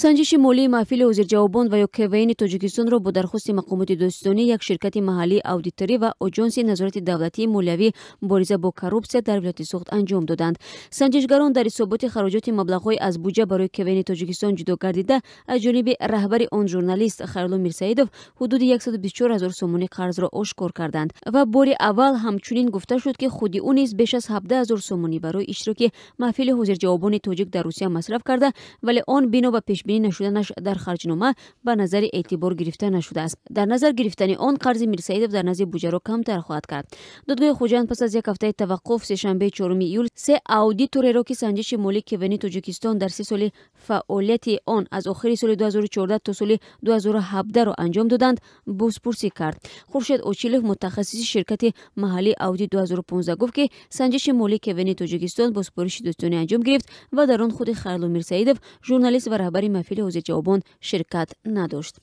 санҷиши молии маҳфили ҳозирҷавобон ва ё КВН-и Тоҷикистонро бо дархости мақомоти доистонӣ як ширкати маҳаллии аудиторӣ ва оҷонси назорати давлатии молиявӣ бориза бо коррупсия дар вилояти Суғд анҷом доданд. Санҷишгарон дар ҳисоботи хароҷоти маблағҳои аз буҷа барои КВН-и Тоҷикистон ҷудо гардида аз ҷониби раҳбари он журналист Хайрулло Мирсаидов ҳудуди 124 000 сомонӣ қарзро ошкор карданд ва бори аввал ҳамчунин гуфта шуд ки худи ӯ низ беш аз 17 000 сомонӣ барои иштироки маҳфили ҳозирҷавобони тоҷик дар Русия масраф карда, вале он бино ба пешбинӣ нашуданаш дар харҷнома ба назари эътибор гирифта нашудааст. Дар назар гирифтани он қарзи Мирсаидов дар назди буҷаро камтар хоҳад кард. додгоҳи Хуҷанд пас аз як ҳафтаи таваққуф сешанбеи 4 июл се аудитореро ки санҷиши молии КВН-и Тоҷикистон дар 3 соли фаъолияти он аз охири соли 2014 то соли 2017 ро анҷом доданд, бозпурсӣ кард. Хуршед Очилов, мутахассиси ширкати маҳаллии Ауди 2015 гуфт ки санҷиши молии КВН-и Тоҷикистон бо супориши доистонӣ анҷом гирифт ва дар он худи Хайрулло Мирсаидов, журналист ва раҳбари маҳфили ҳозирҷавобон ширкат надошт.